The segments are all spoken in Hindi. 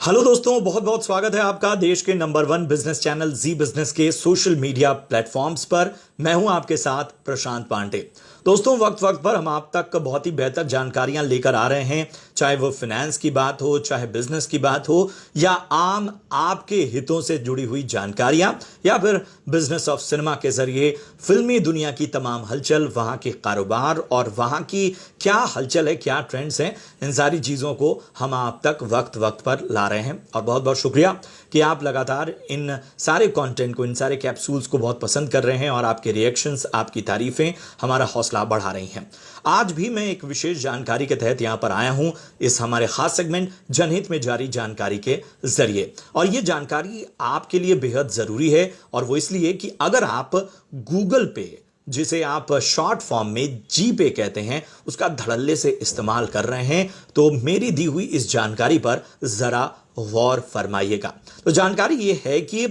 हेलो दोस्तों, बहुत बहुत स्वागत है आपका देश के नंबर 1 बिजनेस चैनल जी बिजनेस के सोशल मीडिया प्लेटफॉर्म्स पर। मैं हूं आपके साथ प्रशांत पांडे। दोस्तों, वक्त वक्त पर हम आप तक बहुत ही बेहतर जानकारियां लेकर आ रहे हैं, चाहे वो फाइनेंस की बात हो, चाहे बिजनेस की बात हो, या आम आपके हितों से जुड़ी हुई जानकारियां, या फिर बिजनेस ऑफ सिनेमा के जरिए फिल्मी दुनिया की तमाम हलचल, वहां के कारोबार और वहां की क्या हलचल है, क्या ट्रेंड्स हैं, इन सारी चीजों को हम आप तक वक्त वक्त पर ला रहे हैं। और बहुत बहुत शुक्रिया कि आप लगातार इन सारे कंटेंट को, इन सारे कैप्सूल्स को बहुत पसंद कर रहे हैं और आपके रिएक्शंस, आपकी तारीफें हमारा हौसला बढ़ा रही हैं। आज भी मैं एक विशेष जानकारी के तहत यहां पर आया हूं, इस हमारे खास सेगमेंट जनहित में जारी जानकारी के जरिए। और यह जानकारी आपके लिए बेहद जरूरी है, और वो इसलिए कि अगर आप गूगल पे, जिसे आप शॉर्ट फॉर्म में जी पे कहते हैं, उसका धड़ल्ले से इस्तेमाल कर रहे हैं, तो मेरी दी हुई इस जानकारी पर जरा गौर फरमाइएगा। तो जानकारी यह है कि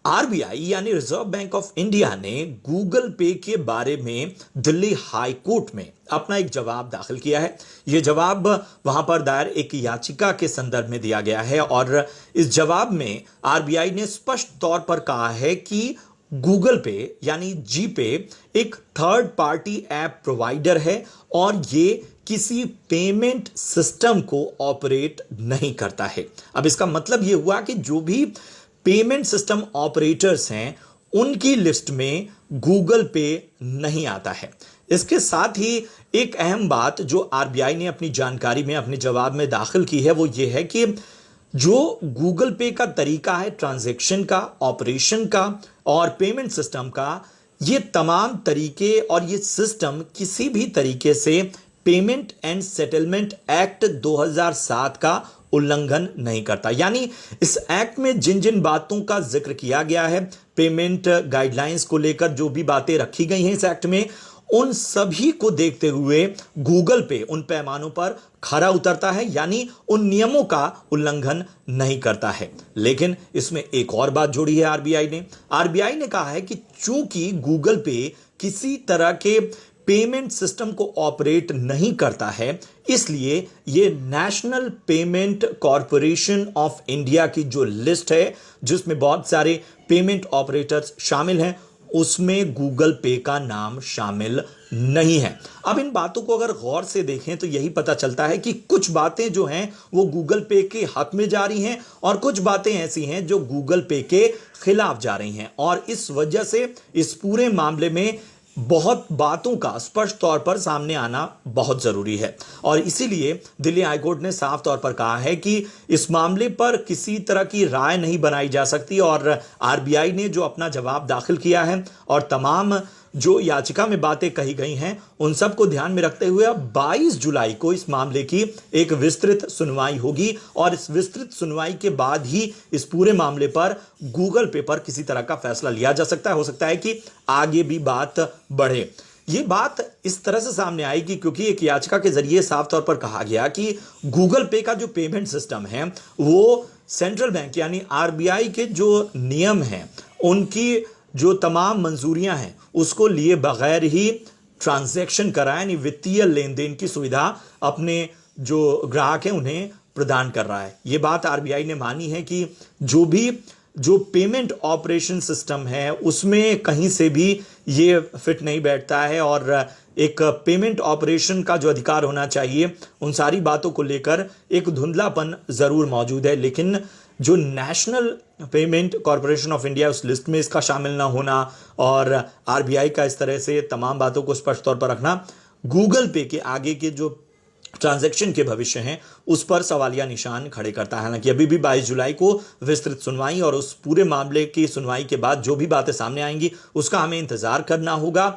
आरबीआई यानी रिजर्व बैंक ऑफ इंडिया ने गूगल पे के बारे में दिल्ली हाई कोर्ट में अपना एक जवाब दाखिल किया है। यह जवाब वहां पर दायर एक याचिका के संदर्भ में दिया गया है, और इस जवाब में आरबीआई ने स्पष्ट तौर पर कहा है कि गूगल पे यानी जी पे एक थर्ड पार्टी ऐप प्रोवाइडर है, और ये किसी पेमेंट सिस्टम को ऑपरेट नहीं करता है। अब इसका मतलब यह हुआ कि जो भी पेमेंट सिस्टम ऑपरेटर्स हैं, उनकी लिस्ट में गूगल पे नहीं आता है। इसके साथ ही एक अहम बात जो आरबीआई ने अपनी जानकारी में, अपने जवाब में दाखिल की है, वो ये है कि जो गूगल पे का तरीका है ट्रांजैक्शन का, ऑपरेशन का और पेमेंट सिस्टम का, ये तमाम तरीके और ये सिस्टम किसी भी तरीके से पेमेंट एंड सेटलमेंट एक्ट 2007 का उल्लंघन नहीं करता। यानी इस एक्ट में जिन जिन बातों का जिक्र किया गया है, पेमेंट गाइडलाइंस को लेकर जो भी बातें रखी गई हैं इस एक्ट में, उन सभी को देखते हुए गूगल पे उन पैमानों पर खरा उतरता है, यानी उन नियमों का उल्लंघन नहीं करता है। लेकिन इसमें एक और बात जोड़ी है आरबीआई ने कहा है कि चूंकि गूगल पे किसी तरह के पेमेंट सिस्टम को ऑपरेट नहीं करता है, इसलिए ये national payment corporation of India की जो लिस्ट है, जिसमें बहुत सारे पेमेंट ऑपरेटर्स शामिल हैं, उसमें गूगल पे का नाम शामिल नहीं है। अब इन बातों को अगर गौर से देखें तो यही पता चलता है कि कुछ बातें जो हैं वो गूगल पे के हक में जा रही हैं, और कुछ बातें ऐसी हैं जो गूगल पे के खिलाफ जा रही हैं। और इस वजह से इस पूरे मामले में बहुत बातों का स्पष्ट तौर पर सामने आना बहुत जरूरी है, और इसीलिए दिल्ली हाईकोर्ट ने साफ तौर पर कहा है कि इस मामले पर किसी तरह की राय नहीं बनाई जा सकती। और आरबीआई ने जो अपना जवाब दाखिल किया है और तमाम जो याचिका में बातें कही गई हैं, उन सब को ध्यान में रखते हुए अब 22 जुलाई को इस मामले की एक विस्तृत सुनवाई होगी, और इस विस्तृत सुनवाई के बाद ही इस पूरे मामले पर गूगल पे पर किसी तरह का फैसला लिया जा सकता है। हो सकता है कि आगे भी बात बढ़े। ये बात इस तरह से सामने आएगी क्योंकि एक याचिका के जरिए साफ तौर पर कहा गया कि गूगल पे का जो पेमेंट सिस्टम है, वो सेंट्रल बैंक यानी आरबीआई के जो नियम हैं, उनकी जो तमाम मंजूरियां हैं, उसको लिए बगैर ही ट्रांजैक्शन कराए, यानी वित्तीय लेन देन की सुविधा अपने जो ग्राहक हैं उन्हें प्रदान कर रहा है। यह बात आरबीआई ने मानी है कि जो पेमेंट ऑपरेशन सिस्टम है, उसमें कहीं से भी ये फिट नहीं बैठता है, और एक पेमेंट ऑपरेशन का जो अधिकार होना चाहिए, उन सारी बातों को लेकर एक धुंधलापन जरूर मौजूद है। लेकिन जो national payment corporation of India, उस लिस्ट में इसका शामिल ना होना और आरबीआई का इस तरह से तमाम बातों को स्पष्ट तौर पर रखना, गूगल पे के आगे के जो ट्रांजैक्शन के भविष्य हैं उस पर सवालिया निशान खड़े करता है। हालांकि अभी भी 22 जुलाई को विस्तृत सुनवाई, और उस पूरे मामले की सुनवाई के बाद जो भी बातें सामने आएंगी उसका हमें इंतजार करना होगा।